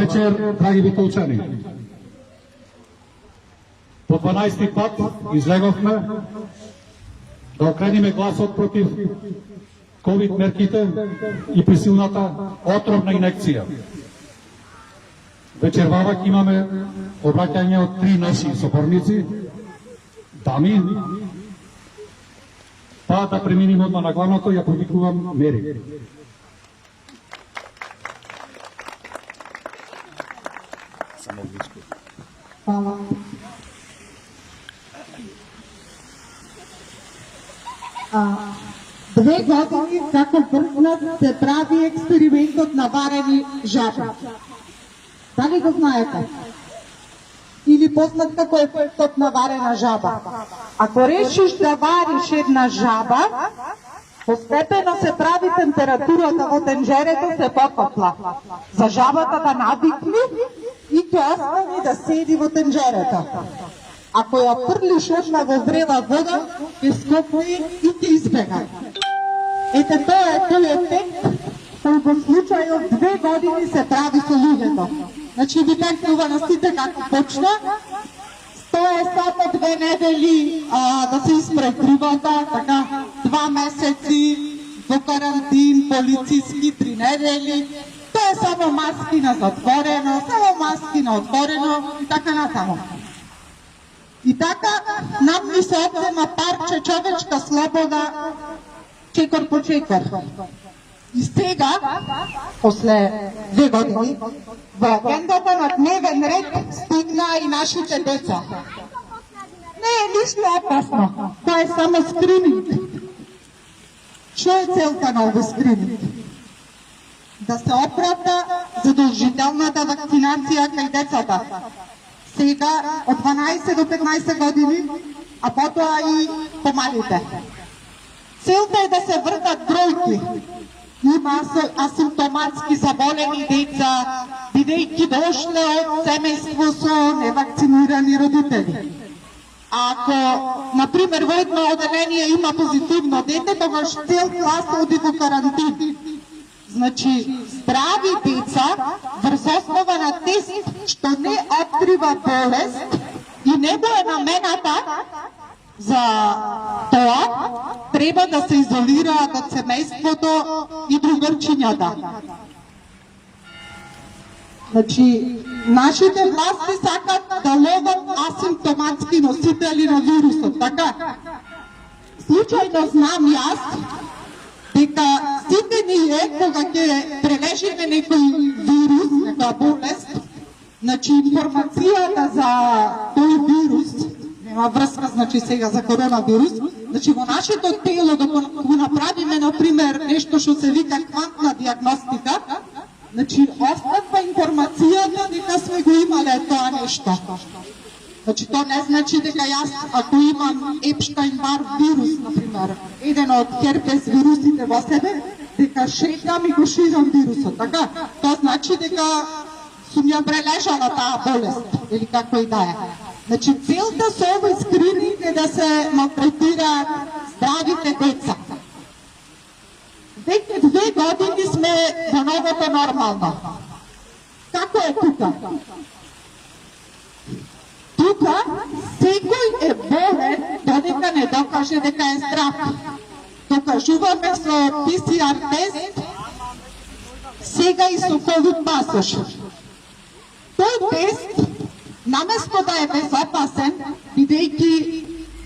вечер, драги битолчани. По 12 пат излеговме да окрениме гласот против ковид мерките и присилната отровна инекција. Вечервава имаме обраќање од 3 наши соборници, дами, па да преминеме одма на главното, ја повикувам Мери. Hvala. Две години како врзнат се прави експериментот на варени жаби. Дали го знаете? Или познат како ефектот на варена жаба? Ако решиш да вариш една жаба, постепено се прави температурата во тенџерето се потопла. За жабата да навикне и ќе остане да седи во тенџерето. Ако ја фрлиш одма во врела вода, ќе скокне и ќе избега. Ете тоа е тој ефект кој во случајот 2 години се прави со луѓето. Значи ви кажува на сите како почна, 100 сата 2 недели да се испре кривата, така 2 месеци во карантин, полициски 3 недели, тоа е само маски на затворено, само маски на отворено и така натаму. И така нам ни се одзема парче човечка слобода, чекор по чекор. И сега, после 2 години, во агендата на дневен ред стигна и нашите деца. Не е ништо опасно, тоа е само скрининг. Што е целта на овој скрининг? Да се оправда задолжителната вакцинација кај децата. Сега од 12 до 15 години, а потоа и помалите. Целта е да се вртат бројки. Има асимптоматски заболени деца, бидејќи дошле од семејство со невакцинирани родители. Ако, например, во едно оделение има позитивно дете, тогаш цел клас оди во карантин. Значи, здрави деца врз основа на тест што не открива болест и него е намената за тоа, треба да се изолираат од семејството и другарчињата. Значи, нашите власти сакат да ловат асимптоматски носители на вирусот, така? Случајно знам јас дека сите ние, кога ќе прележиме некој вирус, нека болест, значи информацијата за тој вирус, нема врска, значи сега за коронавирус, значи во нашето тело, да го направиме, например, нешто што се вика квантна диагностика, значи остава информацијата дека сме го имале тоа нешто. Значи, тоа не значи дека јас, ако имам Епштайн-Бар вирус, например, еден од херпес вирусите во себе, дека шетам и го ширам вирусот, така? Тоа значи дека сум ја прележала таа болест, или како и да е. Значи, целта со овој скрининг е да се малтретираат здравите деца. Веќе 2 години сме во новото нормално. Како е тука? Тука секој е болен додека не докаже дека е здрав. Докажуваме со PCR тест, сега и со COVID пасош. Тој тест, наместо да е безопасен, бидејќи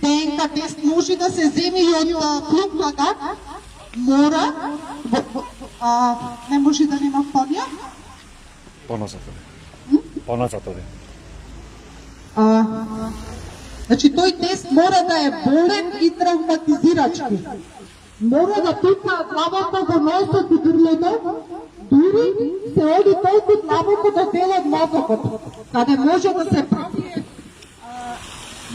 ДНК тест може да се земи и од клуклата, мора, не може да нема фонија? Поназад. Значи тој тест мора да е болен и травматизирачки. Мора да пипна главата во носот и грлото, дури се оди толку длабоко до дел од мозокот, каде може да се пробие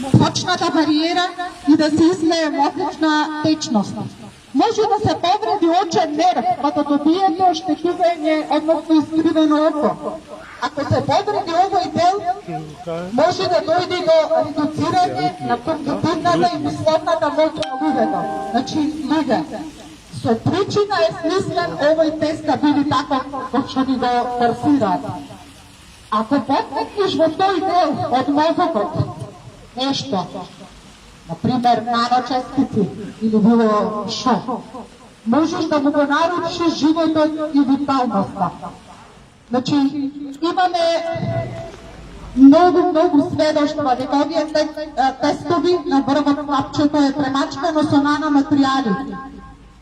мозочната бариера и да се излее мозочна течност. Може да се повреди очен нерв, па да добиете оштетување, односно искривено око. Ако се повреди овој дел, може да дојде до редуцирање на когнитивната и мисловната моќ на луѓето. Значи, луѓе, со причина е смислен овој тест да биде таков кој што ни го форсираат. Ако подметнеш во тој дел од мозокот нешто, например наночестици или било шо, можеш да му го нарушиш животот и виталноста. Значи, имаме многу сведоштва дека овие тестови на врвот клапчето е премачкано со наноматеријали.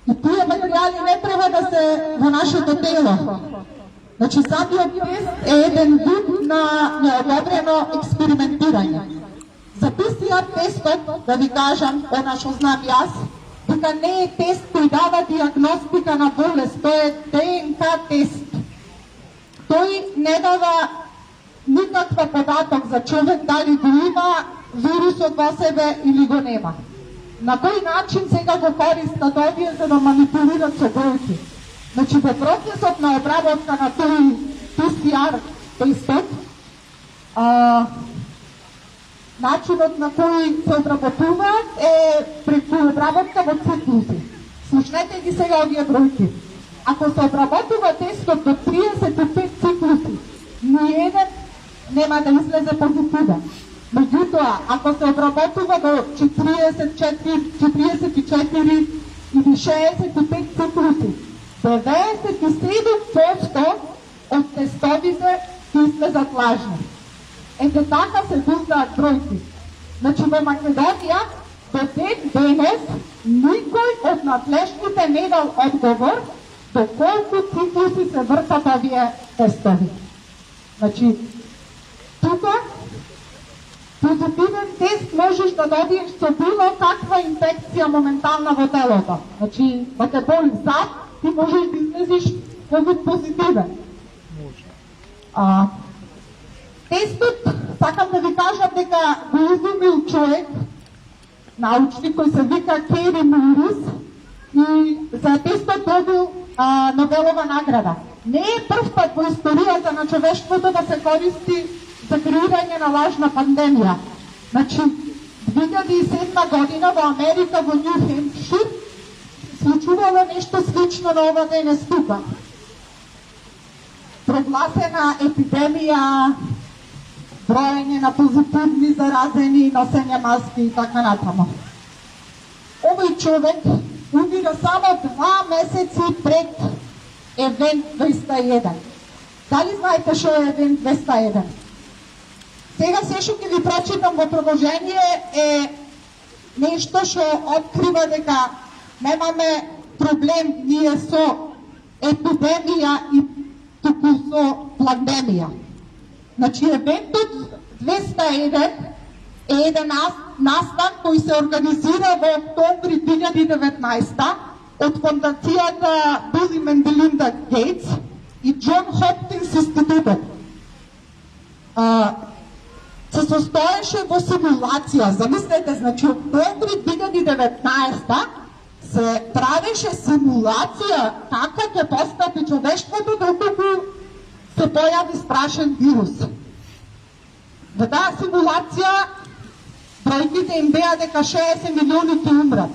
И тие материјали не треба да се во нашето тело. Значи, самиот тест е еден вид на неодобрено експериментирање. За PCR тестот, да ви кажам, она што знам јас, дека не е тест кој дава диагностика на болест, тој е ДНК тест. Тој не дава никаква податок за човек дали го има вирусот во себе или го нема. На кој начин сега го користат овие за да манипулират со бројки? Значи, во процесот на обработка на тој PCR тестот, начинот на кој се обработуваат е преку обработка во циклуси. Слушнете ги сега овие бројки. Ако се обработува тестот до 35 циклуси, ниеден нема да излезе позитивен. Меѓутоа, ако се обработува до 44 или 65 циклуси, 97% од тестовите излезат лажни. Ете така се дуздаат бројки. Значи во Македонија до ден денес никој од надлежните не дал одговор до колку циклуси се вртат овие тестови. Значи, тука позитивен тест можеш да добиеш со било каква инфекција моментална во телото. Значи, да те боли зад, ти можеш да излезиш COVID позитивен. Тестот, сакам да ви кажам дека го изумил човек, научник кој се вика Кери Мурис, и за тестот добил Нобелова награда. Не е прв пат во историјата на човештвото да се користи за креирање на лажна пандемија. Значи, 2007 година во Америка, во Нью Хемпшир, случувало нешто слично на ова денес тука. Прогласена епидемија, броење на позитивни заразени, носење маски и така натаму. Овој човек умира само 2 месеци пред Евент 201. Дали знаете што е Евент 201? Сега се што ќе ви прочитам во продолжение е нешто што открива дека немаме проблем ние со епидемија и туку со пандемија. Значи, Евентот 201 е еден настан кој се организира во октомври 2019 од фондацијата Бил и Мелинда Гейтс и Џон Хопкинс институтот. Се состоеше во симулација. Замислете, значи, октомври 2019 се правеше симулација како ќе постапи човештвото доколку се појави страшен вирус. Во таа симулација бројките им беа дека 60 милиони ќе умрат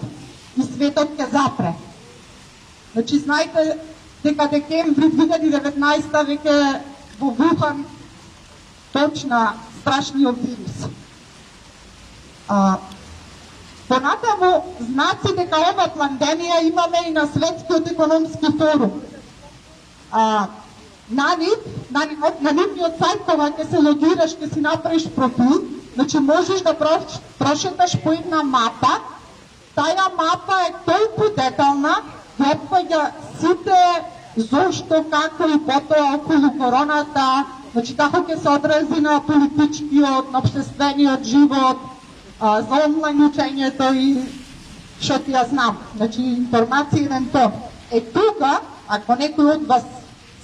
и светот ќе запре. Значи, знаете дека декември 2019 веќе во Вухан почна страшниот вирус. Понатаму, знаци дека ова пандемија имаме и на Светскиот економски форум. На нивниот сајт, кога ќе се логираш, ќе си направиш профил, значи можеш да прошеташ по една мапа. Таја мапа е толку детална, ја опфаќа сите зошто, како и потоа околу короната, значи како ќе се одрази на политичкиот, на општествениот живот, за онлайн учењето и што ти ја знам. Значи, информација еден тон. Е тука, ако некој од вас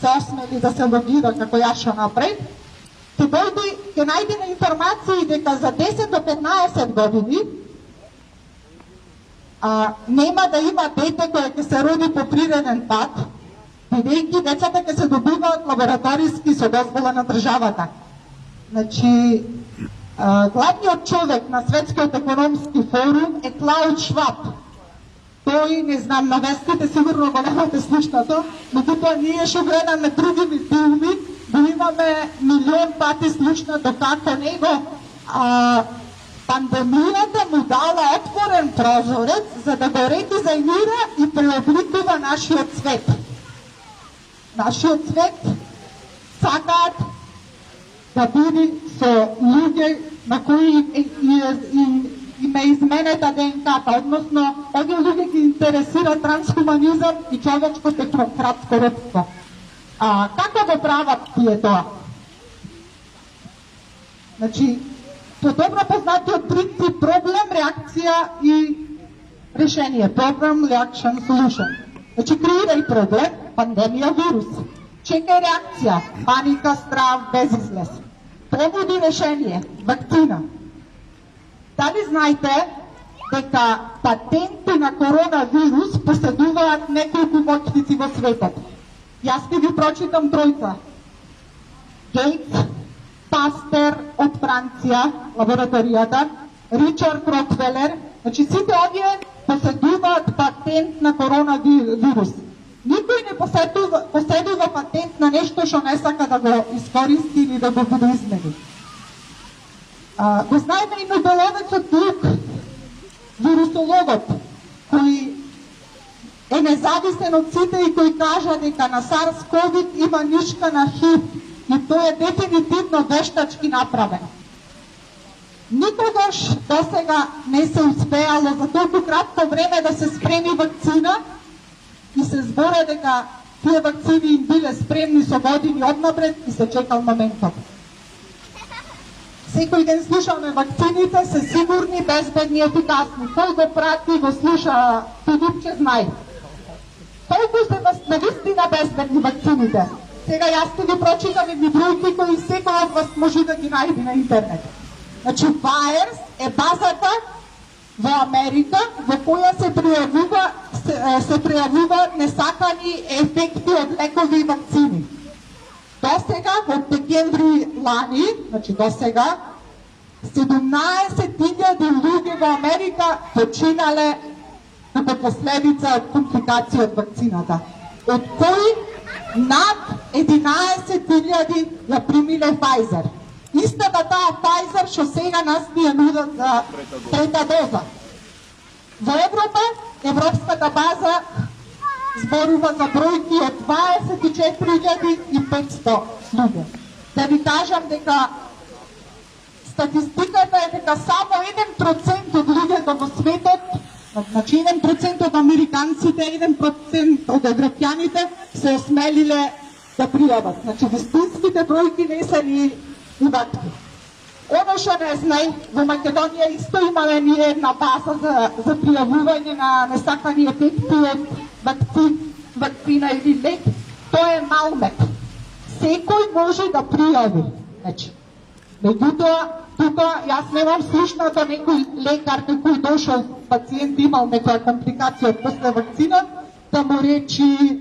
се осмели да се логира како јас што напред, ќе најде на информации дека за 10 до 15 години нема да има дете кое ќе се роди по природен пат, бидејќи децата ќе се добиваат лабораториски со дозвола на државата. Значи, главниот човек на Светскиот економски форум е Клауд Шваб. Тој, не знам, на вестите сигурно го немате слушнато, меѓутоа ние што гледаме други филми, да имаме милион пати слушнато како него пандемијата му дала отворен прозорец за да го редизајнира и преобликува нашиот свет. Нашиот свет сакаат да биде со луѓе на кои им е изменета ДНК-та, односно овие луѓе ги интересира трансхуманизам и човечко технократско робство. Како го прават тие тоа? Значи, по добро познатиот принцип проблем, реакција и решение. Problem, reaction, solution. Значи, креирај проблем, пандемија, вирус. Чекај реакција, паника, страв, безизлез. Понуди решение, вакцина. Дали знаете дека патенти на коронавирус поседуваат неколку моќници во светот? Јас ќе ви прочитам тројца. Гейтс, Пастер од Франција, лабораторијата, Ричард Рокфелер, значи сите овие поседуваат патент на коронавирус. Никој не поседува патент на нешто што не сака да го искористи или да го видоизмени. Го знаеме и Нобеловецот Лук, вирусологот, кој е независен од сите и кој кажа дека на SARS-CoV има нишка на HIV и тој е дефинитивно вештачки направен. Никогаш досега не се успеало за толку кратко време да се спреми вакцина и се збора дека тие вакцини им биле спремни со години однапред и се чекал моментот. Секој ден слушаме вакцините се сигурни, безбедни, ефикасни. Кој го прати, го слуша, Филипче знае. Толку се навистина безбедни вакцините. Сега јас ќе ви прочитам едни бројки кои секој од вас може да ги најде на интернет. Значи, VAERS е базата во Америка во која се пријавува несакани ефекти од лекови и вакцини. Досега, во декември лани, значи досега, 17.000 луѓе во Америка починале како последица од компликација од вакцината, од кои над 11.000 ја примиле Pfizer. Истата таа Pfizer што сега нас ни ја нудат за трета доза. Во Европа, Европската база зборува за бројки од 24.500 луѓе. Да ви кажам дека статистиката е дека само 1% од луѓето во светот, значи 1% од американците, 1% од европјаните се осмелиле да пријават. Значи вистинските бројки не се ни вакви. Оно што не знај, во Македонија исто имаме ние една база за пријавување на несакани ефекти од вакцина или лек, тоа е Малмек. Секој може да пријави. Значи, меѓутоа, тука јас немам слушнато некој лекар кој дошол, пациент имал некоја компликација од после вакцина, да му речи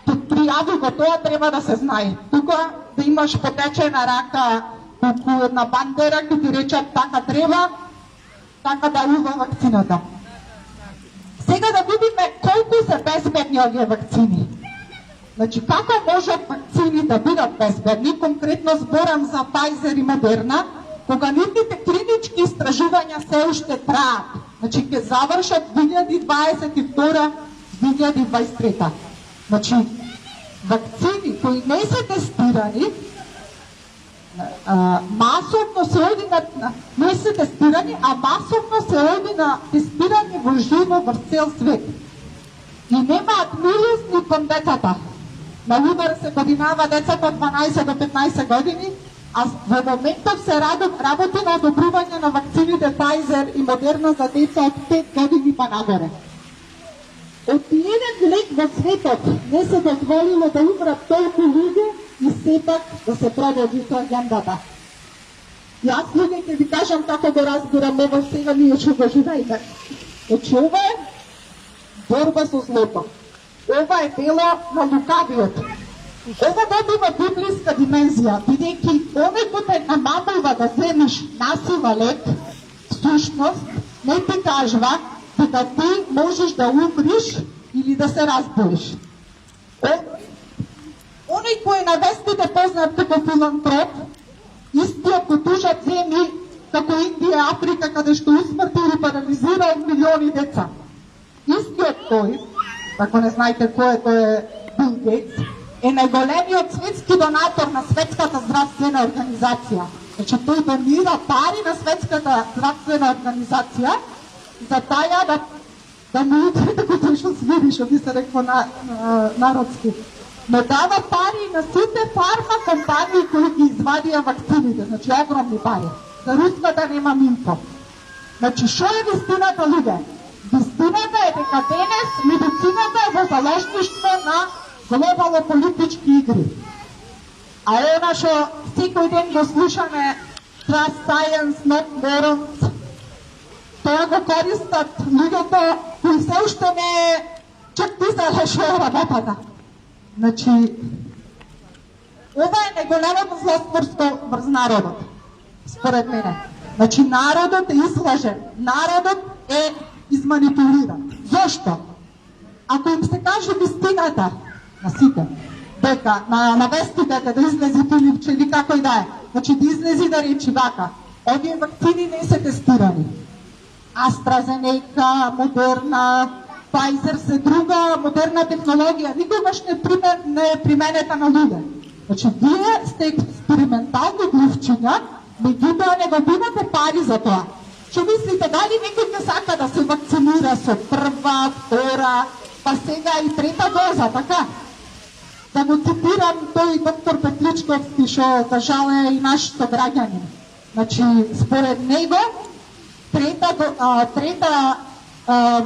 пријави го, тоа треба да се знае. Тука да имаш потечена рака, колку една бандера, кој ти речат така треба, така да ува вакцината. Сега да видиме колку се безбедни овие вакцини. Значи, како можат вакцини да бидат безбедни? Конкретно зборам за Pfizer и Moderna, кога нивните клинички истражувања се уште траат. Значи, ќе завршат 2022-2023. Значи, вакцини кои не се тестирани, масовно се оди не се тестирани, а масовно се оди на тестирани во живо во цел свет. И немаат милост ни кон децата. На удар се годинава децата од 12 до 15 години, а во моментов се работи на одобрување на вакцините Pfizer и Moderna за деца од 5 години па нагоре. Од еден лек во светот не се дозволило да умрат толку луѓе и сепак да се продолжи со агендата. Јас луѓе ќе ви кажам како го разбирам ова сега ние што го живееме. Значи ова е борба со злото. Ова е дело на лукавиот. Ова добива библиска димензија, бидејќи оној кој те намамува да земеш насила лек, всушност не ти кажува дека ти можеш да умриш или да се разболиш. Оној Оној кој на вестите познат како филантроп, истиот го тужат земји како Индија, Африка, каде што усмртил и парализирал милиони деца. Истиот тој, ако не знаете кој е, тој е Бил Гейтс, е најголемиот светски донатор на Светската здравствена организација. Значи тој донира пари на Светската здравствена организација за таја да му утре како тој што свири, што би се рекла народски. Но дава пари на сите фарма компании кои ги извадија вакцините, значи огромни пари. За руската нема минко. Значи, шо е вистината, луѓе? Вистината е дека денес медицината е во заложништво на глобално-политички игри. А она што секој ден го слушаме Trust Science, Not Morons, тоа го користат луѓето кои се уште не чак писале шо е работата. Значи, ова е најголемото злостворство врз народот, според мене. Значи, народот е излажен, народот е изманипулиран. Зошто? Ако им се каже вистината на сите, дека на вестите да излези Филипче или како и да е, значи да излези да речи вака, овие вакцини не се тестирани. AstraZeneca, Moderna, Pfizer се друга модерна технологија, никогаш не е применета на луѓе. Значи, вие сте експериментални глувчиња, меѓутоа не добивате пари за тоа. Што мислите, дали некој ќе сака да се вакцинира со прва, втора, па сега и трета доза, така? Да го цитирам тој доктор Петличковски, што за жал е и нашето граѓанин. Значи, според него, трета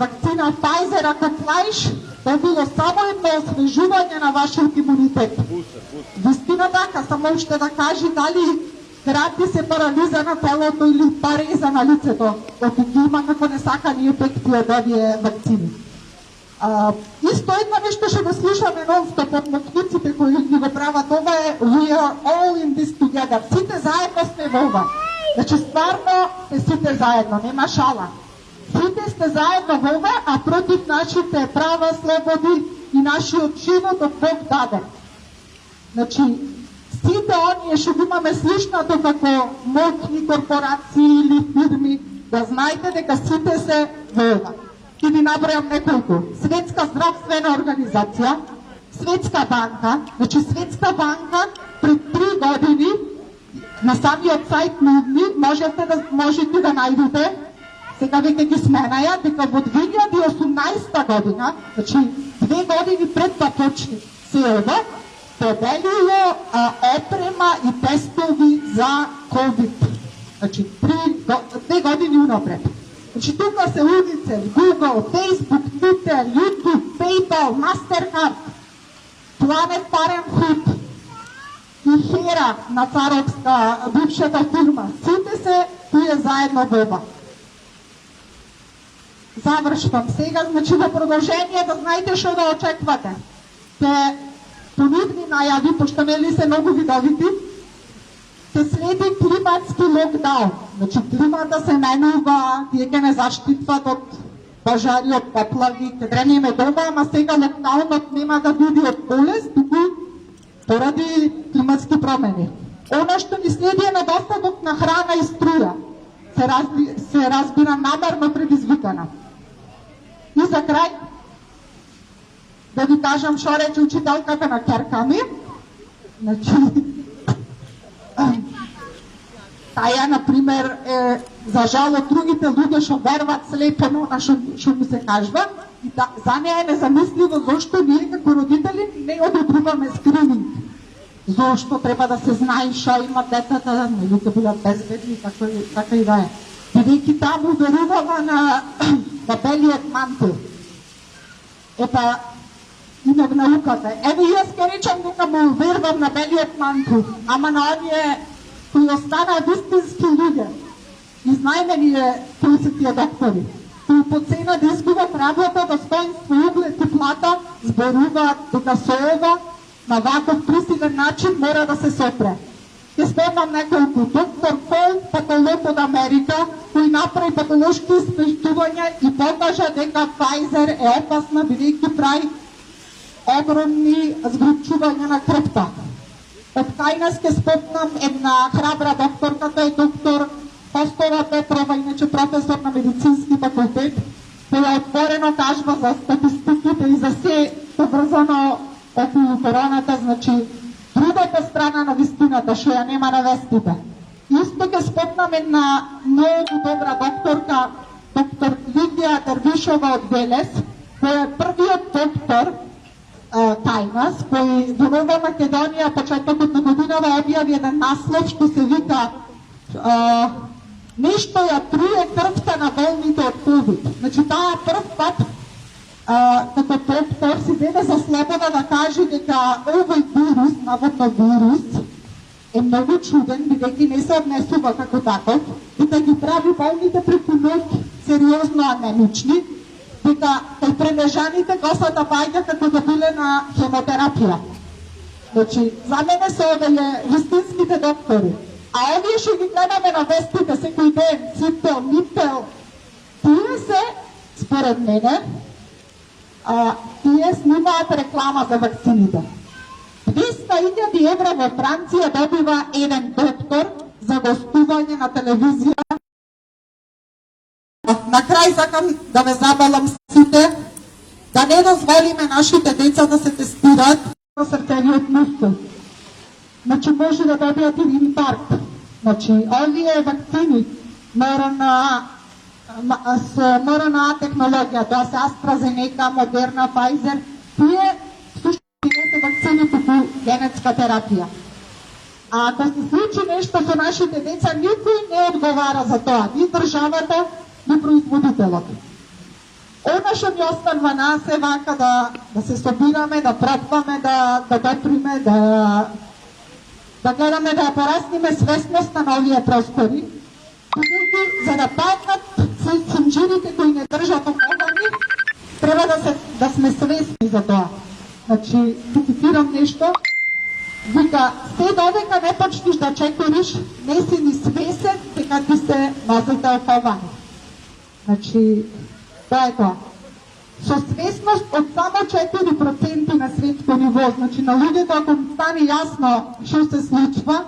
вакцина Pfizer, ако плаиш, добило само едно освежување на вашиот имунитет. Вистина така, само уште да кажи дали грати се парализа на телото или пареза на лицето, ако ги има како несакани ефекти од овие вакцини. Исто едно нешто што го слушаме нон-стоп од моткуците кои ги го прават ова е We are all in this together. Сите заедно сме во ова. Значи стварно сите заедно, нема шала. Сите сте заедно во ова, а против нашите права, слободи и нашиот живот од Бог даде. Значи, сите оние што имаме слушнато како моќни корпорации или фирми, да знаете дека сите се во ова. И ви набројам неколку. Светска здравствена организација, Светска банка, значи Светска банка пред 3 години на самиот сајт нивни можете да најдете, сега веќе ги сменаја, дека во 2018 година, значи 2 години пред да почне се ова, поделило опрема и тестови за COVID. Значи 2 години унапред. Значи тука се Unicef, Google, Facebook, Twitter, YouTube, PayPal, Mastercard, Planet Parenthood и Hera на царовска бившата фирма. Сите се туе заедно во ова. Завршвам сега, значи во продолжение да знаете што да очеквате. Те понудни најави, пошто нели се многу видовити, се следи климатски локдаун. Значи климата се менува, тие ќе не заштитват од пожари, од поплави, ќе дренеме дома, ама сега локдаунот нема да биде од болест, туку поради климатски промени. Оно што ни следи е недостаток на храна и струја. Се разбира намерно предизвикана. И за крај, да ви кажам што рече учителката на ќерка ми. Значи, таја, например, е за жал од другите луѓе што верват слепо на она што му се кажва, и за неја е незамисливо зошто ние како родители не одобруваме скрининг. Зошто треба да се знае што има детата, нели ќе бидат безбедни, така и да е. Бидејќи таму верувала на белиот мантил. Епа, име в науката. Еве јас ке речам дека му вервам на белиот мантил, ама на оние кои останаат вистински луѓе, изнајмени кои се тие доктори, кои по цена да изгубат работа, достоинство, углед и плата, зборуваат дека со ова на ваков присилен начин мора да се сопре. Ке спомнам неколку. Доктор Фол, патолог од Америка, кој направи патолошки испитувања и покажа дека Pfizer е опасна, бидејќи прави огромни згрупчувања на крвта. Од кај нас ке спомнам една храбра докторка, тој е доктор Костова Петрова, иначе професор на медицински факултет, која отворено кажва за статистиките и за се поврзано околу короната, значи другата страна на вистината, што ја нема на вестите. Исто ке спомнам една многу добра докторка, доктор Лидија Дервишова од Велес, која е првиот доктор кај нас, кој во Нова Македонија почетокот на годинава објави еден наслов што се вика нешто ја труе крвта на болните од COVID. Значи таа прв пат како доктор си даде за слобода да каже дека овој вирус, наводно вирус, е многу чуден, бидејќи не се однесува како таков, дека ги прави болните преку ноќ сериозно анемични, дека кај прележаните косата паѓа како да биле на хемотерапија. Значи, за мене се овие вистинските доктори. А овие што ги гледаме на вестите секој ден, Ципел, Мипел, тие се, според мене, тие снимаат реклама за вакцините. 200.000 евра во Франција добива еден доктор за гостување на телевизија. На крај сакам да ве забавам сите, да не дозволиме нашите деца да се тестираат на срцевиот мускул. Значи може да добијат и инфаркт. Значи овие вакцини со МРНА технологија, тоа се AstraZeneca, Moderna, Pfizer, тие не се вакцини туку генетска терапија. А ако се случи нешто со нашите деца, никој не одговара за тоа, ни државата, ни производителот. Она што ни останува нас е вака да се собираме, да пробваме, да доприме, да гледаме да порасниме свесноста на овие простори, за да паднат синџирите кои не држат оковани, треба да сме свесни за тоа. Значи, цитирам нешто, вика, се додека не почнеш да чекориш, не си ни свесен дека ти се носите оковани. Значи, тоа е тоа. Со свесност од само 4% на светско ниво, значи на луѓето ако стане јасно што се случва,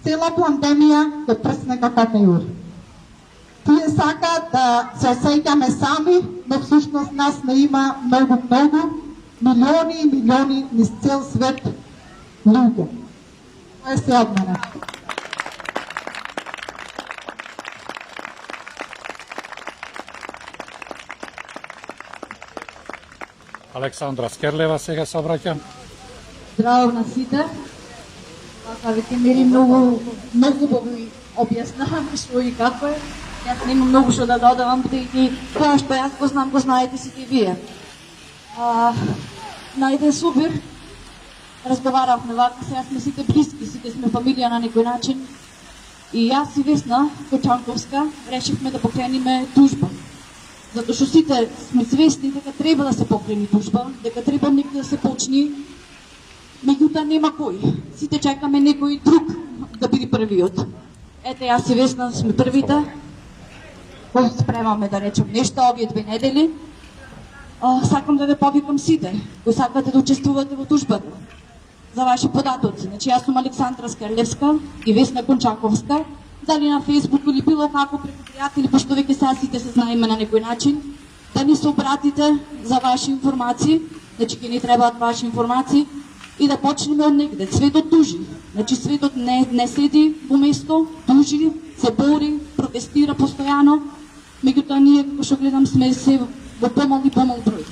цела пандемија ќе прсне како меур. Тие сакаат да се осеќаме сами, но всушност нас не има многу, милиони и милиони низ цел свет луѓе. Тоа е се од мене. Александра Скерлева сега се обраќа. Здраво на сите. Така веќе Мери многу ви објасна што и како е. Јас немам многу што да додавам, бидејќи тоа што јас го знаете сите вие. На еден супер разговаравме вака, сега сме сите блиски, сите сме фамилија на некој начин. И јас и Весна Кочанковска решивме да покрениме тужба. Затоа што сите сме свесни дека треба да се покрени тужба, дека треба некој да се почни, меѓутоа нема кој. Сите чекаме некој друг да биде првиот. Ете, јас и Весна сме првите, кои спремаме да речем нешто овие 2 недели. Сакам да ве повикам сите, кои сакате да учествувате во тужбата. За ваши податоци. Значи, јас сум Александра Скерлевска и Весна Кончаковска. Дали на Фейсбук или било како преку пријатели, пошто веќе сега сите се знаеме на некој начин, да ни се обратите за ваши информации, значи ќе ни требаат ваши информации и да почнеме од негде. Светот тужи. Значи светот не седи во место, тужи, се бори, протестира постојано, меѓутоа ние како што гледам сме се во помал и помал број.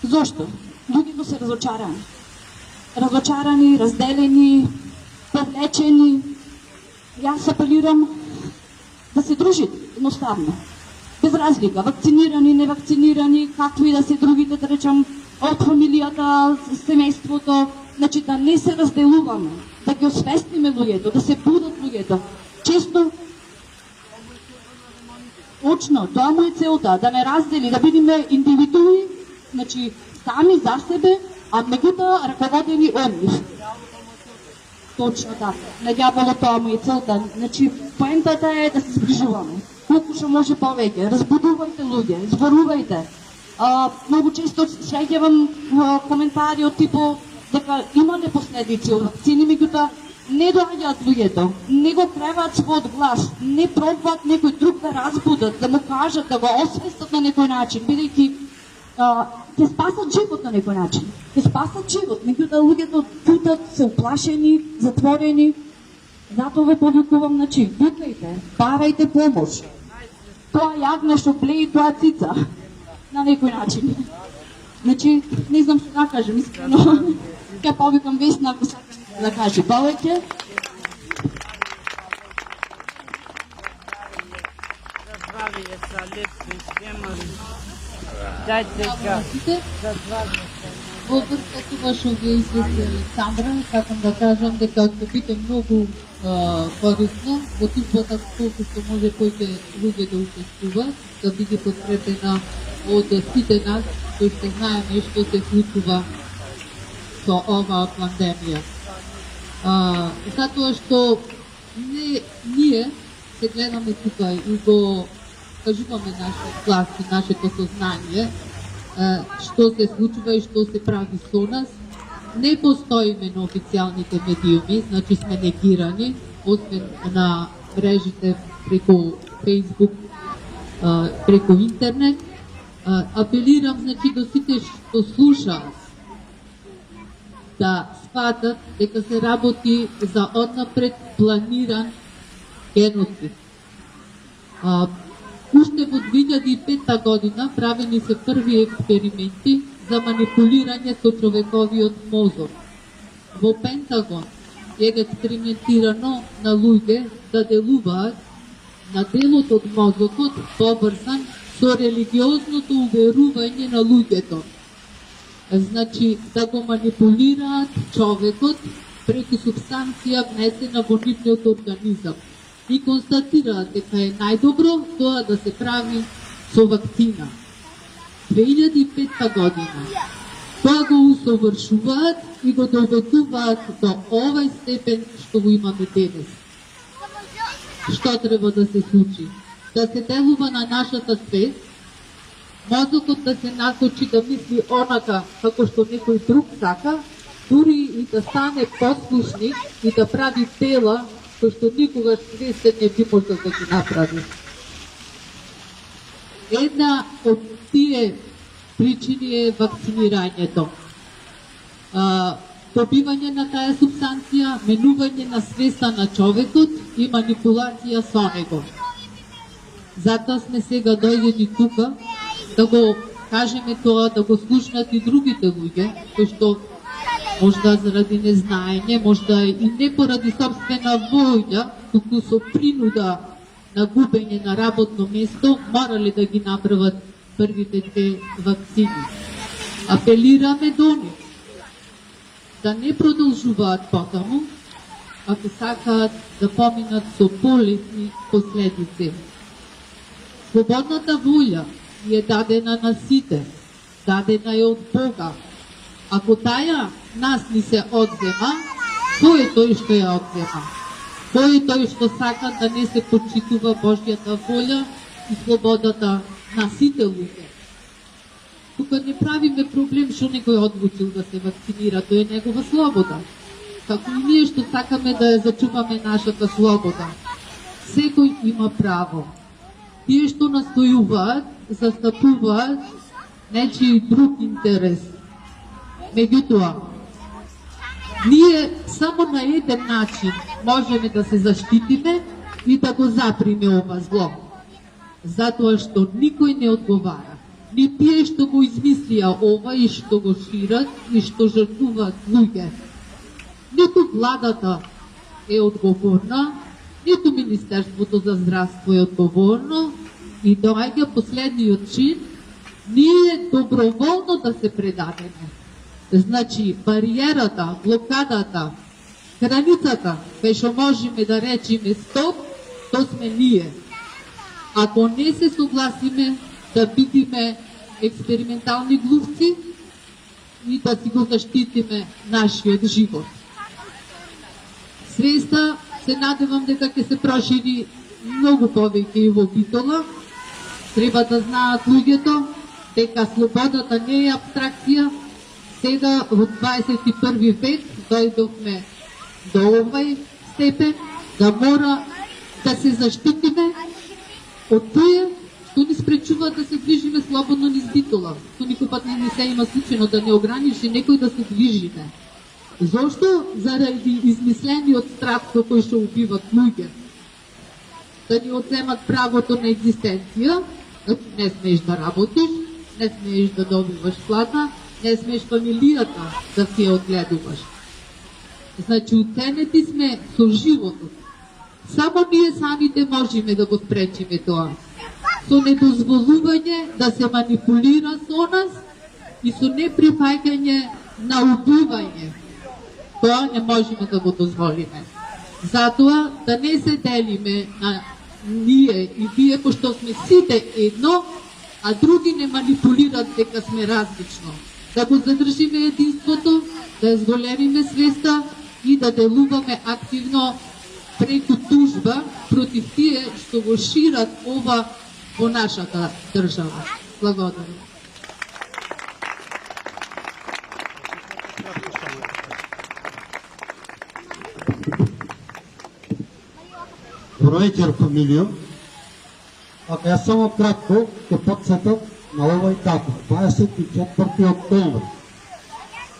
Зошто? Луѓето се разочарани. Разочарани, разделени, повлечени. Јас апелирам да се дружите, едноставно. Без разлика, вакцинирани, невакцинирани, какви да се другите, да речам, од фамилијата, семејството, значи да не се разделуваме, да ги освестиме луѓето, да се будат луѓето. Често, точно, тоа му е целта, да не раздели, да бидеме индивидуи, значи сами за себе, а меѓутоа раководени од нив. Точно така. На ѓаволот тоа му е целта. Значи, поентата е да се зближуваме. Колку што може повеќе. Разбудувајте луѓе, зборувајте. Многу често среќавам коментари од типот дека имале последици од вакцини, меѓутоа не доаѓаат луѓето, не го креваат својот глас, не пробваат некој друг да разбудат, да му кажат, да го освестат на некој начин, бидејќи ќе спасат живот на некој начин. Ќе спасат живот, меѓутоа луѓето тутат, се уплашени, затворени. Затоа ве повикувам, значи, викајте, барајте помош. Тоа јагне што блеи, тоа цица. На некој начин. Значи, не знам што да кажем, искрено. Ке повикам Весна, ако сакам да каже повеќе. Здравие са лепси, спремали. Дајте га. Во врска со тоа што ги извести Александра, сакам да кажам дека ќе биде многу корисно во тужбата колку што може повеќе луѓе да учествуваат, да биде подкрепена од сите нас кои што знаеме што се случува со оваа пандемија. Затоа што ние се гледаме тука и го кажуваме нашиот глас и нашето сознание, што се случува и што се прави со нас. Не постоиме на официјалните медиуми, значи сме негирани, освен на мрежите преку Facebook, преку интернет. Апелирам, значи, до сите што слушаат да сватат дека се работи за однапред планиран геноцид. Уште во 2005 година правени се први експерименти за манипулирање со човековиот мозок. Во Пентагон е експериментирано на луѓе да делуваат на делот од мозокот поврзан со религиозното уверување на луѓето. Значи, да го манипулираат човекот преку субстанција внесена во нивниот организам. И констатираат дека е најдобро тоа да се прави со вакцина. 2005 година. Тоа го усовршуваат и го доведуваат до овај степен што го имаме денес. Што треба да се случи? Да се делува на нашата свест, мозокот да се насочи да мисли онака како што некој друг сака, дури и да стане послушник и да прави дела кои што никогаш свестен не би можел да ги направи. Една од тие причини е вакцинирањето. Добивање на таа субстанција, менување на свеста на човекот и манипулација со него. Затоа сме сега дојдени тука да го кажеме тоа, да го слушнат и другите луѓе, кои што можда заради незнаење, можда и не поради собствена воља, туку со принуда на губење на работно место, морали да ги направат првите две вакцини. Апелираме до нив да не продолжуваат потаму, ако сакаат да поминат со полесни последици. Слободната воља е дадена на сите, дадена е од Бога. Ако таја нас ни се одзема, кој е тој што ја одзема? Кој е тој што сака да не се почитува Божјата воља и слободата на сите луѓе? Тука не правиме проблем што некој одлучил да се вакцинира, тој е негова слобода. Како и ние што сакаме да ја зачуваме нашата слобода. Секој има право. Тие што настојуваат, застапуваат нечи друг интерес. Меѓутоа, ние само на еден начин можеме да се заштитиме и да го заприме ова зло. Затоа што никој не одговара. Ни тие што го измислија ова и што го шират и што жртвуваат луѓе. Ниту владата е одговорна, ниту Министерството за здравство е одговорно и доаѓа последниот чин, ние доброволно да се предадеме. Значи, бариерата, блокадата, границата, кај што можеме да речеме стоп, то сме ние. Ако не се согласиме да бидиме експериментални глувци и да си го заштитиме нашиот живот. Свеста се надевам дека ќе се прошири многу повеќе и во Битола. Треба да знаат луѓето дека слободата не е абстракција. Сега во 21 век дојдовме до овај степен да мора да се заштитиме од тие што ни спречува да се движиме слободно низ битола. Што никој пат не ни се има случајно да не ограничи некој да се движиме. Зошто? Заради измислениот страх со кој што убиват луѓе. Да ни одземат правото на екзистенција, значи не смееш да работиш, не смееш да добиваш плата, не смееш фамилијата да си ја одгледуваш. Значи, утенети сме со животот. Само ние самите можеме да го спречиме тоа. Со недозволување да се манипулира со нас и со неприфаќање на убивање. Тоа не можеме да го дозволиме. Затоа да не се делиме на ние и вие, пошто сме сите едно, а други не манипулират дека сме различно. Да го задржиме единството, да ја зголемиме свеста и да делуваме активно преку тужба против тие што го шират ова во нашата држава. Благодарам. Добро вечер, фамилио. Ако јас само кратко ќе подсетам на овај датум, 24 октомври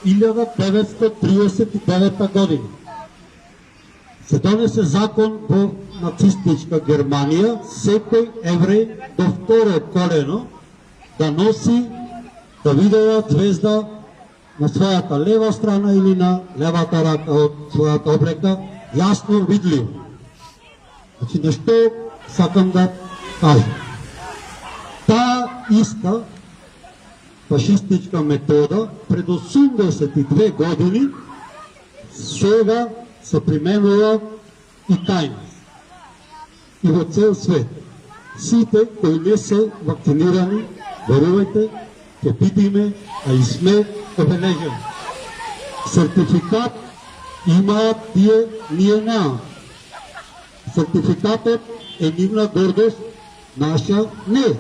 1939 година. Се донесе закон во нацистичка Германија, секој евреј до второ колено да носи Давидова звезда на својата лева страна или на левата рака од својата облека, јасно видливо. Значи, нешто сакам да кажам. Таа иста фашистичка метода пред 82 години сега се применува и тајно. И во цел свет. Сите кои не се вакцинирани, верувајте, ќе бидеме, а и сме обележени. Сертификат имаат тие, ние немаме. Сертификатот е нивна гордост, наша не е.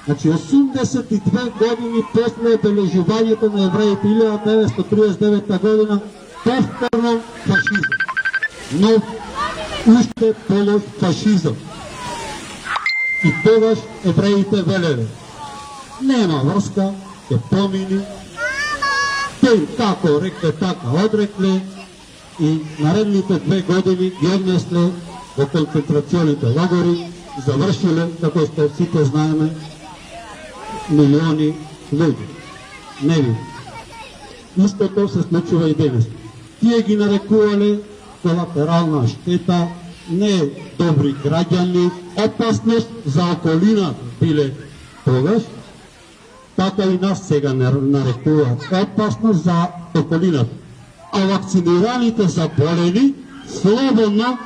Значи, 82 години после обележувањето на евреите 1939 година, повторно фашизм. Но уште полош фашизм. И тогаш евреите велеле: нема врска, ќе помини. Те како рекле, така одрекле. И наредните 2 години ги однесле во концентрационите лагери, завршиле, како што сите знаеме, милиони луѓе. Невини. Истото се случува и денес. Тие ги нарекувале колатерална штета, не добри граѓани, опасност за околината биле тогаш, така и нас сега нарекуваат опасност за околината. А вакцинираните заболени слободно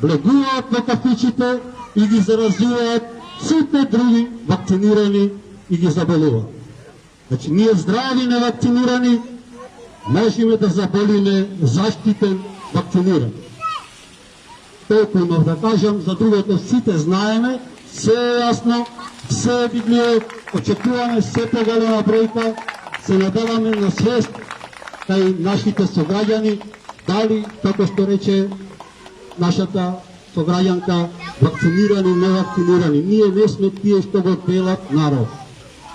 влегуваат во кафичите и ги заразуваат сите други вакцинирани и ги заболуваат. Значи, ние здрави невакцинирани можеме да заболиме заштитен вакциниран. Толку имав да кажам, за другото сите знаеме, се е јасно, се е видливо, очекуваме се поголема бројка, се надаваме на свест кај нашите сограѓани, дали, како што рече нашата сограѓанка, вакцинирани, невакцинирани. Ние не сме тие што го делат народ.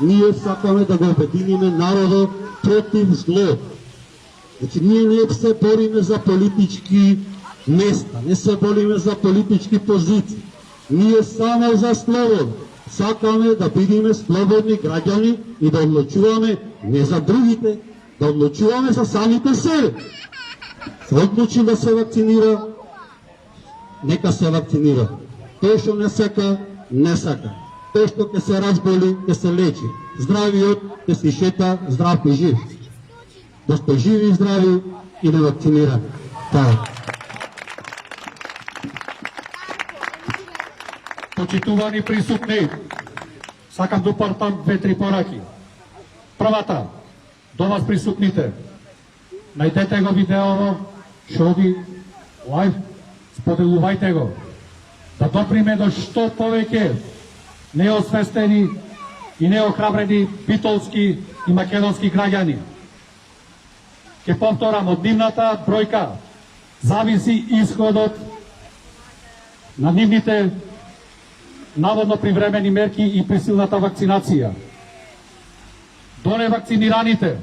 Ние сакаме да го обединиме народот против зло. Значи, ние не се бориме за политички места, не се бориме за политички позиции. Ние само за слобода. Сакаме да бидеме слободни граѓани и да одлучуваме не за другите, да одлучуваме за самите себе. Се одлучи да се вакцинира, нека се вакцинира. Тој што не сака, не сака. Тој што ќе се разболи, ќе се лечи. Здравиот ќе си шета, здрав и жив. Да сте живи и здрави и не вакцинирани. Тоа. Почитувани присутни, сакам да упартам 2-3 пораки. Првата, до вас присутните, најдете го видеово, шоди, лайв, споделувајте го, да доприме до што повеќе неосвестени и неохрабрени битолски и македонски граѓани. Ке повторам, од нивната бројка зависи исходот на нивните наводно привремени мерки и присилната вакцинација. До невакцинираните,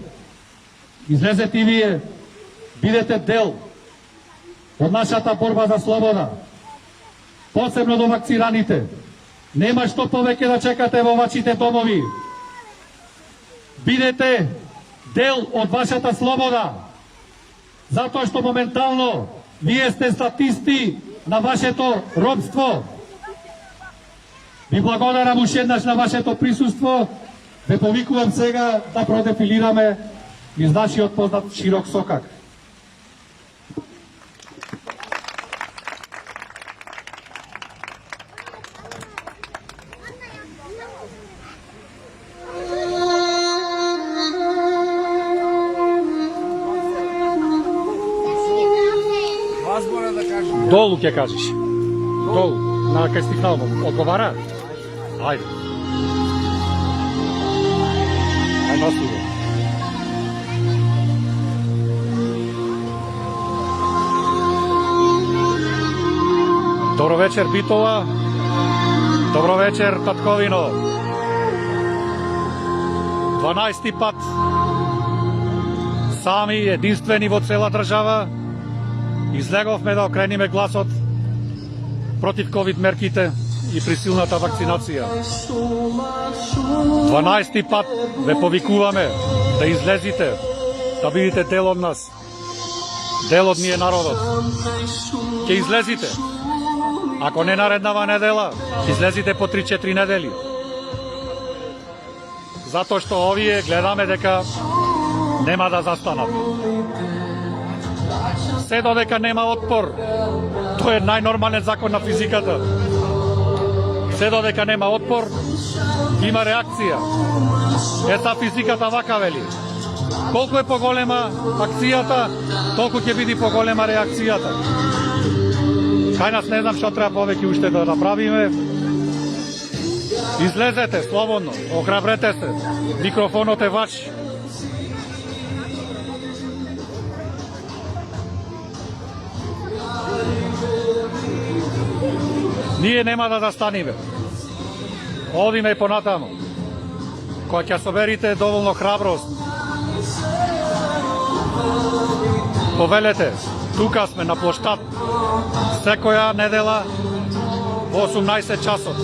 излезете и вие, бидете дел од нашата борба за слобода. Посебно до вакцираните. Нема што повеќе да чекате во вашите домови. Бидете дел од вашата слобода. Затоа што моментално вие сте статисти на вашето робство. Ви благодарам уште еднаш на вашето присуство. Ве повикувам сега да продефилираме из нашиот познат широк сокак. Долу ќе кажеш. Долу. На кај стихнално. Одговара? Ајде. Ајде насливо. Добро вечер, Битола. Добро вечер, татковино. 12 пат сами, единствени во цела држава, излеговме да окрениме гласот против ковид мерките и присилната вакцинација. 12 пат ве повикуваме да излезите, да бидете дел од нас. Дел од ние народот. Ќе излезите. Ако не нареднава недела, излезите по 3-4 недели. Затоа што овие гледаме дека нема да застанат. Се додека нема отпор, тоа е најнормален закон на физиката. Се додека нема отпор, има реакција. Ета физиката вака вели. Колку е поголема акцијата, толку ќе биде поголема реакцијата. Кај нас не знам што треба повеќе уште да направиме. Излезете слободно, охрабрете се. Микрофонот е ваш. Ние нема да застаниме. Одиме и понатаму. Кога ќе соберите доволно храброст, повелете, тука сме на плоштад, секоја недела во 18 часот.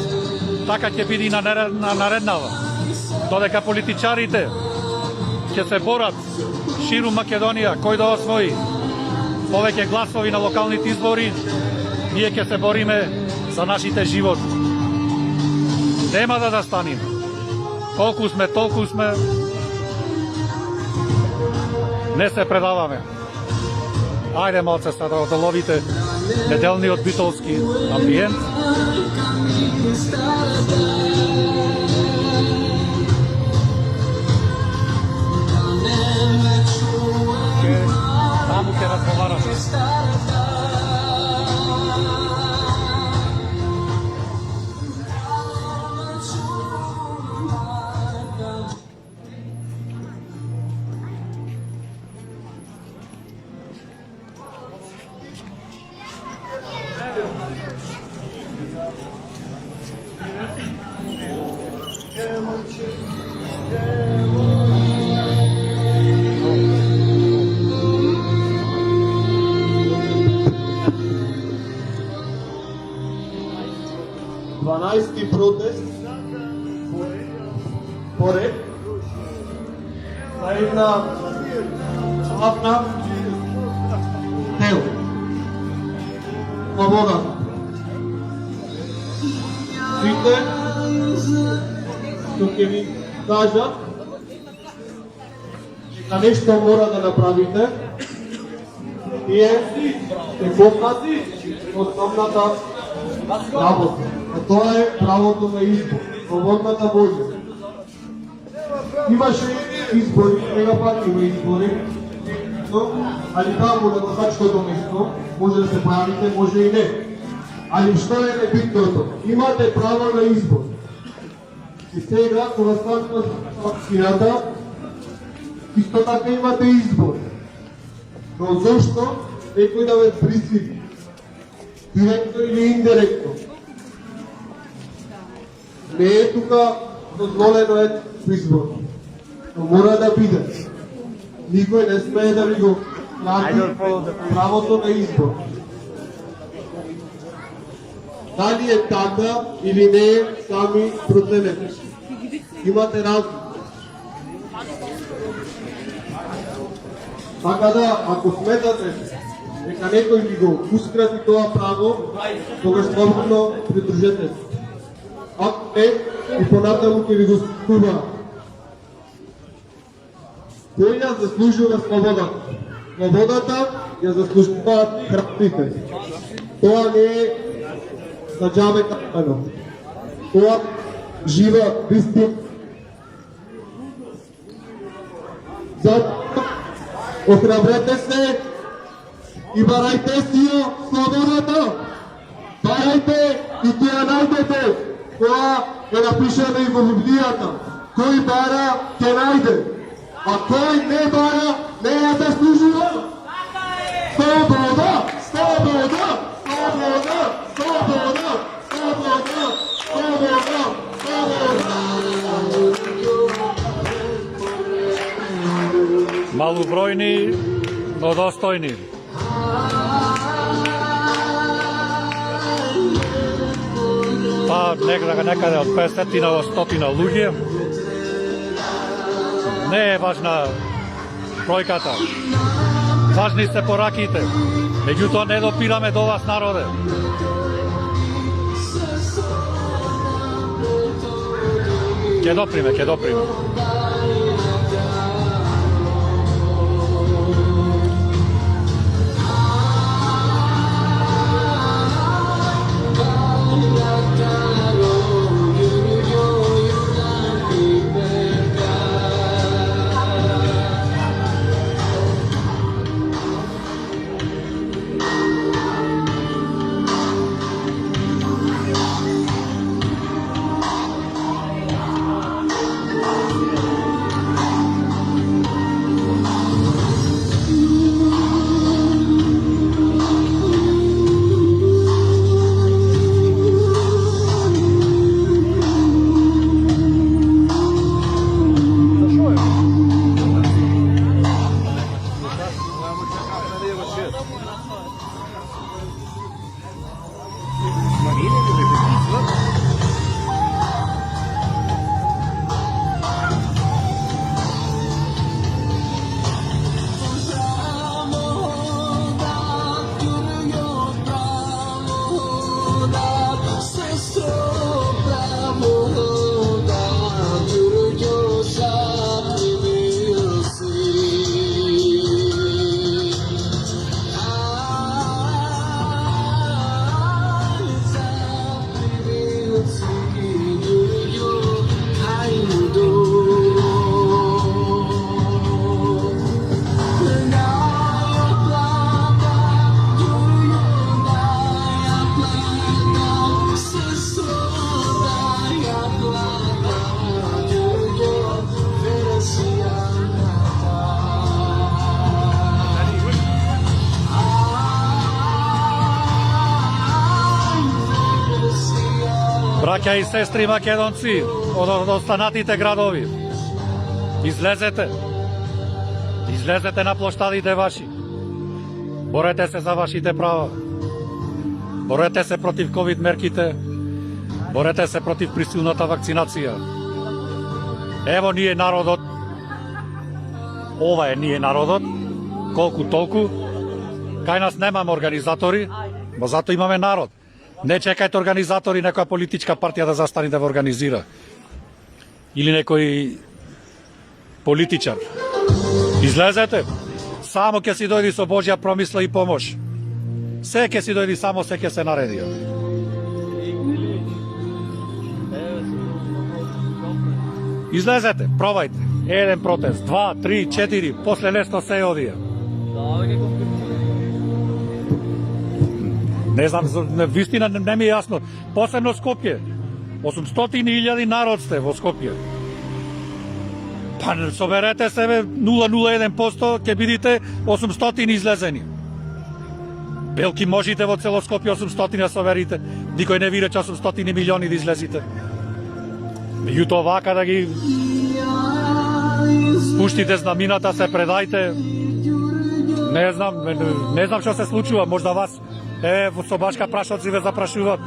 Така ќе биде и на нареднава. Додека политичарите ќе се борат ширум Македонија, кој да освои повеќе гласови на локалните избори, ние ќе се бориме за нашите животи. Нема да застаниме. Колку сме, толку сме. Не се предаваме. Ајде малце са да одоловите неделниот битолски амбиент. Таму ќе разговараме. Протест поред за една славна тел слободата. Сите што ќе ви кажат дека нешто мора да направите, тие ќе покат основната работа. Тоа е правото на избор, слободната волја. Имаше избори, сега пак има избори, али таму на гласачкото место може да се појавите, може и не. Али што е небитното? Имате право на избор. И сега, кога станува вакцината, исто така имате избор. Но зошто некој да ве присили? Директно или индиректно? Не е тука дозволено е избор. Но мора да биде. Никој не смее да ви го плати правото на избор. Дали е така или не е, сами проценете. Имате разум. Така да, ако сметате дека некој ви го ускрати тоа право, тогаш слободно придружете се. Ако не, и понатаму ќе ви го скува. Кој ја заслужува слободата? Слободата ја заслужуваат храбрите. Тоа не е за џабе капано. Тоа жива вистина. Затоа охрабрете се и барајте си ја слободата. Барајте и ќе ја најдете. Тоа е напишано и во Библијата. Кој бара, ќе најде. А кој не бара, не ја заслужува. Слобода, слобода, слобода, слобода, слобода, слобода, слобода. Малобројни, но достојни. Па некаде од 500 до 100 луѓе. Не е важна бројката. Важни се пораките. Меѓутоа не допираме до вас, народе. Ќе доприме, ќе доприме. Браќа и сестри македонци од останатите градови, излезете. Излезете на площадите ваши. Борете се за вашите права. Борете се против ковид мерките. Борете се против присилната вакцинација. Ево ние народот. Ова е ние народот. Колку толку. Кај нас немаме организатори, но зато имаме народ. Не чекајте организатори, некоја политичка партија да застане да ве организира. Или некој политичар. Излезете. Само ќе си дојди со Божја промисла и помош. Се ќе си дојди, само се ќе се нареди. Излезете, пробајте. Еден протест, 2, 3, 4, после лесно се одија. Не знам, вистина не ми е јасно. Посебно Скопје. 800.000 народ сте во Скопје. Па соберете себе 0,01%, ќе бидите 800 излезени. Белки можете во цело Скопје 800 да соберите. Никој не ви рече 800 милиони да излезите. Меѓутоа вака да ги спуштите знамината, се предајте. Не знам што се случува, можда вас во Собашка прашоци ве запрашуваат.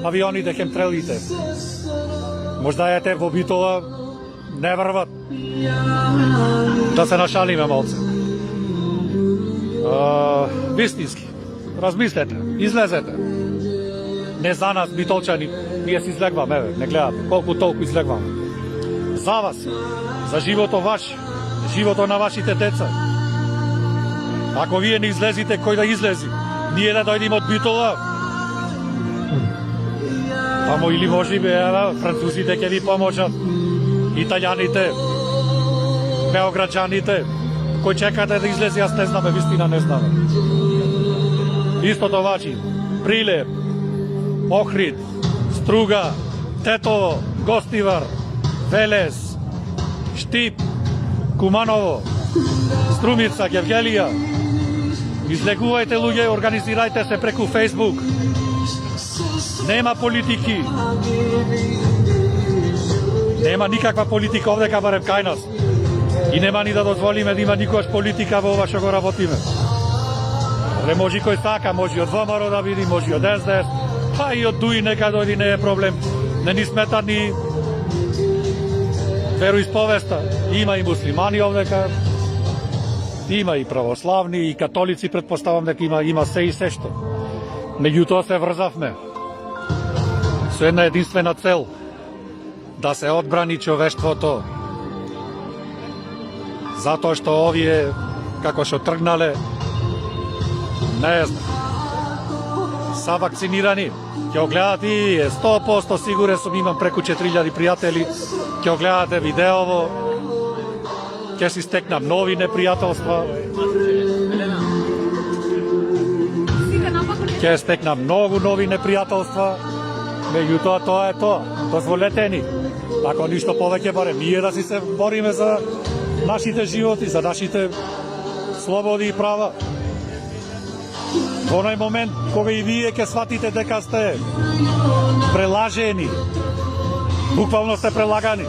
Авионите, хемтрелите. Можда ете во Битола не врват. Да се нашалиме малце. Вистински. Размислете, излезете. Не за нас, битолчани, ние се излегваме, не гледате, колку толку излегваме. За вас, за живото ваш, живото на вашите деца. Ако вие не излезите, кој да излези? Ние да дојдеме од Битола? Тамо или може би, французите ќе ви поможат, италијаните, београđаните, кој чекате да излези, јас не знаме, вистина не знаме. Истото вачи, Прилеп, Охрид, Струга, Тетово, Гостивар, Велес, Штип, Куманово, Струмица, Гевгелија. Излегувајте луѓе, организирајте се преку Фейсбук. Нема политики. Нема никаква политика овдека барем кај нас. И нема ни да дозволиме да има никош политика во ова што го работиме. Овде може кој сака, може од ВМРО да биде, може од СДС, па и од ДУИ нека дојди, не е проблем. Не ни смета ни вероисповеста. Има и муслимани овдека, има и православни, и католици, предпоставам дека има се и се што. Меѓутоа се врзавме со една единствена цел, да се одбрани човештвото. Затоа што овие, како што тргнале, не знам, са вакцинирани, ќе огледат и 100% сигурен сум, имам преку 4000 пријатели, ќе огледате видеово, ќе си стекнам нови непријателства, ќе стекнам многу нови непријателства, меѓутоа тоа е тоа, дозволете ни, ако ништо повеќе барем ние да си се бориме за нашите животи, за нашите слободи и права. Во оној момент кога и вие ќе сватите дека сте прелажени, буквално сте прелагани.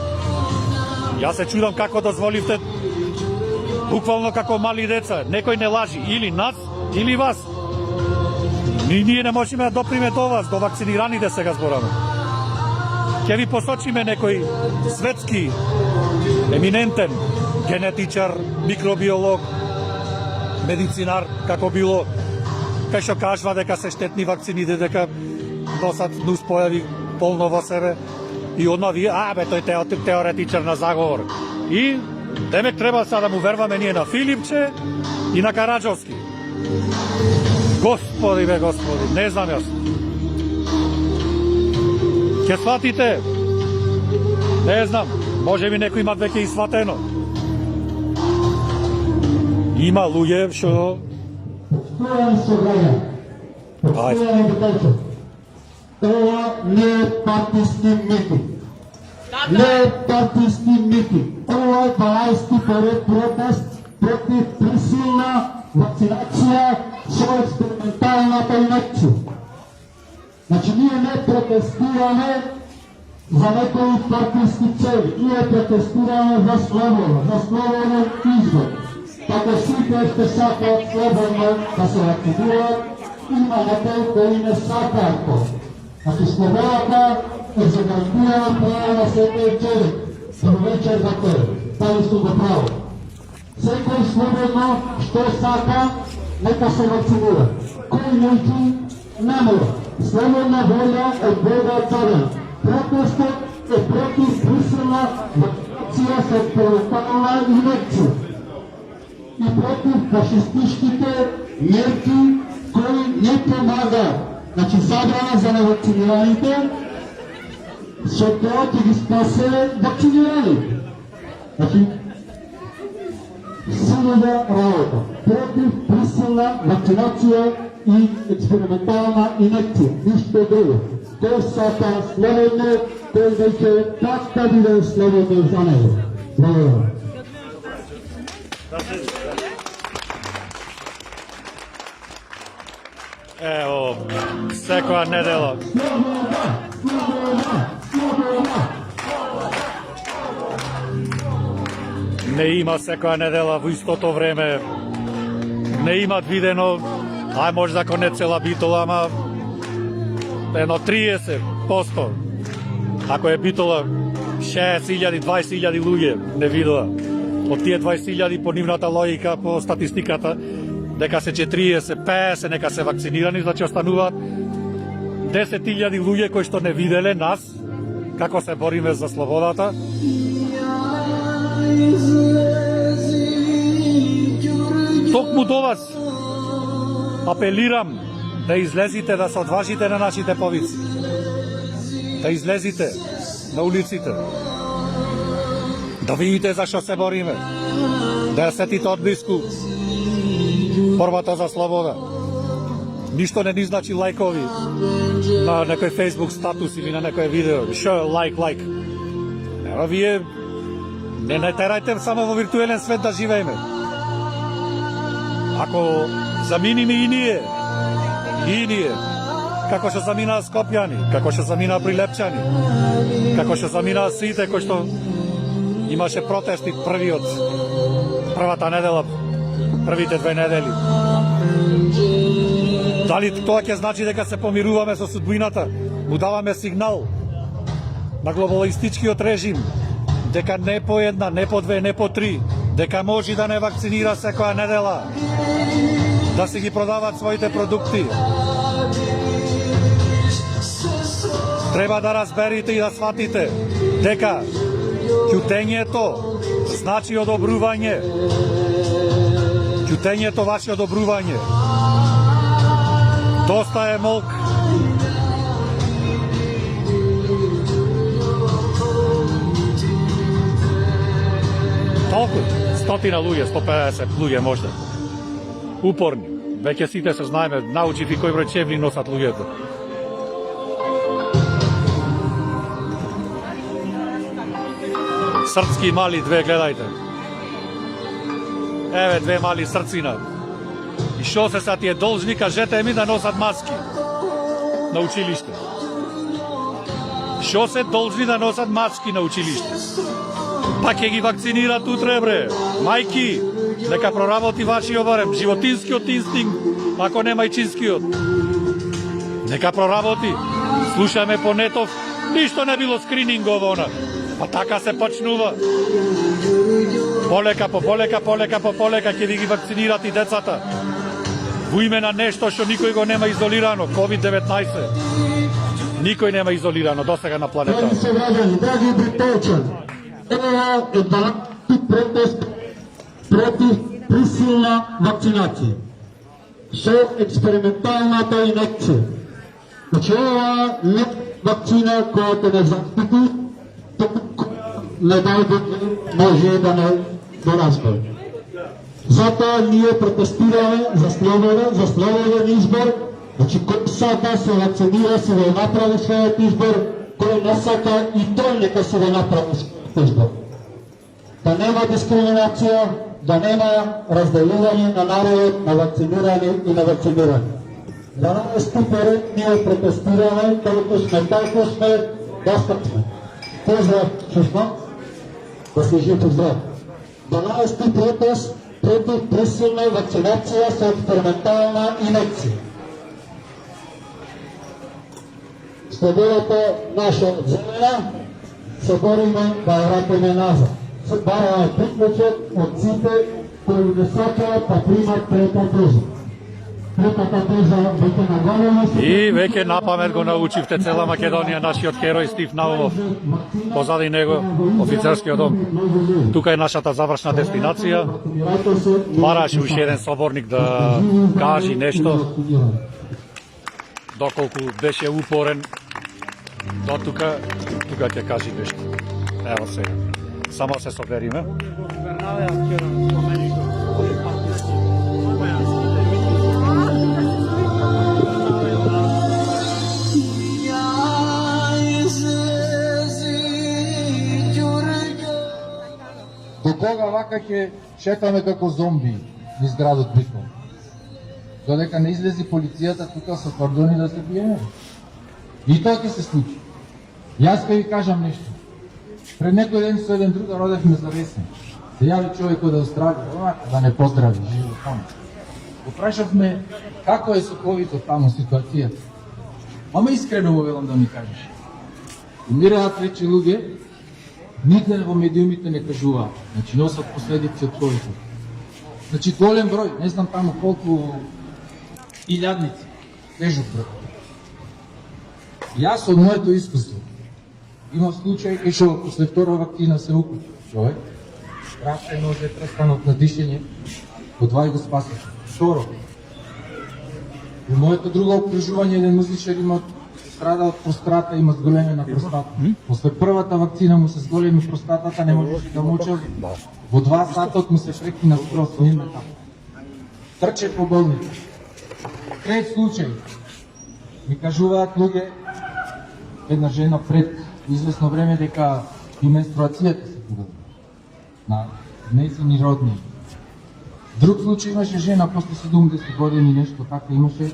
Јас се чудам како дозволивте, буквално како мали деца, некој не лажи или нас, или вас. Ние не можеме да доприме до вас, до вакцинираните сега збораме. Ќе ви посочиме некој светски, еминентен генетичар, микробиолог, медицинар, како било, кај што кажува дека се штетни вакцините, дека носат нуспојави полно во себе. И одма вие, тој теоретичар на заговор. И демек треба сега да му верваме ние на Филипче и на Караджовски. Господи, не знам јас. Ке сватите, не знам, може би некој има веќе и сватено. Има луѓе што... Ова не е партиски митинг. Не е партиски митинг. Ова е 12 протест против присилна вакцинација со експерименталната инекција. Значи, ние не протестираме за некои партиски цели. Ние протестираме за слободен избор. Како сите ще сакаат слободно да се вакцинираат, има некои кои не сакаат тоа. Значи, слободата е загарантирана право на секој човек. Вечер за тоа. Тали су го право. Секој слободно што сака, нека се вакцинира. Кој неки не мора. Слободна волја е Бога царен. Протестот е против присилна вакцинација со експериментална инекција и против фашистичките мерки кои не помагаат. Значи, забрана за невакцинираните, со тоа ќе ги спасе вакцинирани. Значи, силна работа против присилна вакцинација и експериментална инекција. Ништо друго. Косата слободно, кој веќе пак да биде слободно за него. Благодарам. Ево, секоја недела. Не има секоја недела во истото време. Не имат видено, ај може да не цела битола, ама едно 30%. Ако е битола 60.000, 20.000 луѓе не видела. Од тие 20.000 по нивната логика, по статистиката, дека се 40, 50, нека се вакцинирани, значи остануваат 10.000 луѓе кои што не виделе нас, како се бориме за слободата. Токму до вас апелирам да излезите, да се одважите на нашите повици. Да излезите на улиците. Да видите зашто се бориме. Да ја сетите одблиску борбата за слобода. Ништо не ни значи лајкови на некој Facebook статус или на некој видео. Шо лајк. Ева вие не терајте само во виртуелен свет да живееме. Ако заминиме и ние, како што заминаа Скопјани, како што заминаа Прилепчани, како што заминаа сите кои што имаше протести првата недела, првите 2 недели. Дали тоа ќе значи дека се помируваме со судбината? Му даваме сигнал на глобалистичкиот режим дека не по една, не по 2, не по 3, дека може да не вакцинира секоја недела, да се ги продават своите продукти. Треба да разберите и да сватите дека ќутењето значи одобрување. Ќутењето ваше одобрување. Доста е молк. Толку? 100 луѓе, 150 луѓе можда. Упорни. Веќе сите се знаеме, научив и кој број чевли носат луѓето. Срцки мали 2, гледајте. Еве 2 мали срцина. И шо се са тие должни, кажете ми да носат маски на училиште. Шо се должни да носат маски на училиште? Па ќе ги вакцинират утре, бре. Мајки, нека проработи вашиот барем, животинскиот инстинкт, ако не мајчинскиот. Нека проработи. Слушаме по нетов, ништо не било скринингово она. Па така се почнува. Полека ќе ви ги вакцинират и децата. Во име на нешто што никој го нема изолирано, COVID-19. Никој нема изолирано досега на планета. Драги сограѓани, драги британчани, ова е далеки протест против присилна вакцинација со експерименталната инекција. Значи ова не вакцина која те не заштити, не дајде може да не доразбори. Затоа ние протестираме за слободен избор. Значи кој сака се вакцинира, се да направи својот избор, кој не сака и тој нека се да направи својот избор. Да нема дискриминација, да нема разделување на народот на вакцинирани и на вакцинирани. За нас ступери ние протестираме, колку сме, толку сме, доста сме. Поздрав, чушно, да се жив здрав. 12 протест против присилна вакцинација со експериментална инекција. Слободата наша земја се бориме да ја вратиме назад. Се бараме приклучок од сите кои не сакаат да примат трета доза. Третата доза веќе наголема се... И веќе напамет го научивте цела Македонија, нашиот херој Стив Наумов. Позади него офицерскиот дом. Тука е нашата завршна дестинација. Бараше уште еден соборник да кажи нешто. Доколку беше упорен до тука ќе кажи нешто. Ево сега. Само се собериме. сега вака ќе шетаме како зомби низ градот Битол. Додека не излези полицијата тука со кордони да се биеме. И тоа ќе се случи. Јас ќе ви кажам нешто. Пред некој ден со еден друг родевме за весен. Се јави човек од Австралија, да не поздрави, живо таму. Го прашавме како е со ковидот таму ситуацијата. Ама искрено му велам да ми кажеш. Умираат речи луѓе, нигде во медиумите не кажуваат. Значи носат последици од ковидот. Значи голем број, не знам таму колку илјадници, тежок број. Јас од моето искуство имав случај кај што после втора вакцина се укупи човек, страшен нозе престанот на дишење, од два го спасеше. Второ, во моето друго обкружување еден музичар има страда од прострата, има зголеме на простата. После првата вакцина му се зголеми простатата, не можеше да мочи. Во 2 сатот му се прекина скроз нивната. Трче по болница. Трет случај. Ми кажуваат луѓе, една жена пред известно време дека и менструацијата се погубила на нејзини родни. Друг случај имаше жена после 70 години нешто така имаше,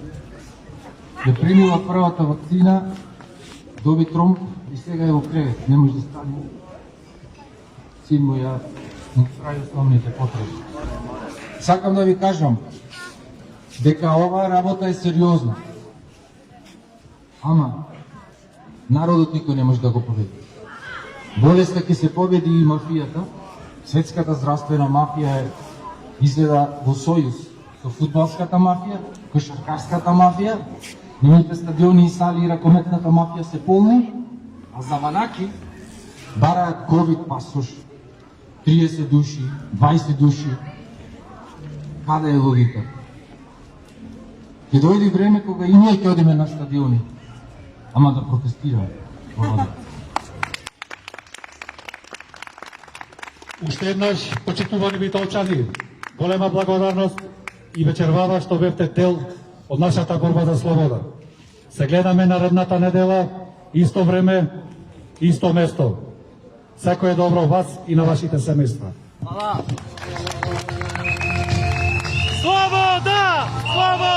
ја примила првата вакцина, доби тромб и сега е во кревет, не може да стане. Син му ја прави основните потреби. Сакам да ви кажам дека оваа работа е сериозна. Ама народот никој не може да го победи. Болеста ќе се победи и мафијата. Светската здравствена мафија е изгледа во сојуз со фудбалската мафија, кошаркарската мафија, нивните стадиони и сали и ракометната мафија се полни, а за ванаки бараат ковид пасош, 30 души, 20 души. Каде е логика? Ќе дојде време кога и ние ќе одиме на стадиони, ама да протестираме. Благодарам. Уште еднаш, почитувани битолчани, голема благодарност и вечервава што бевте дел од нашата борба за слобода. Се гледаме наредната недела, исто време, исто место. Секој добро вас и на вашите семејства. Слобода! Слобода!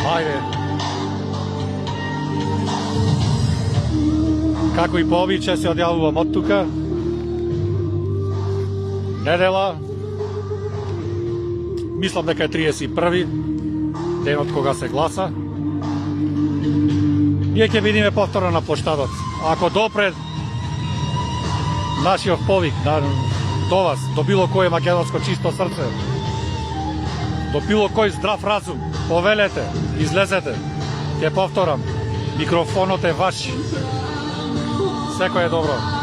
Ајде. Како и по обичај се одјавувам од тука. Недела. Мислам дека е 31-ви, денот кога се гласа. Ние ќе видиме повторно на площадот. Ако допре нашиот повик до вас, до било кој македонско чисто срце, до било кој здрав разум, повелете, излезете. Ќе повторам, микрофонот е ваш. Секој е добро.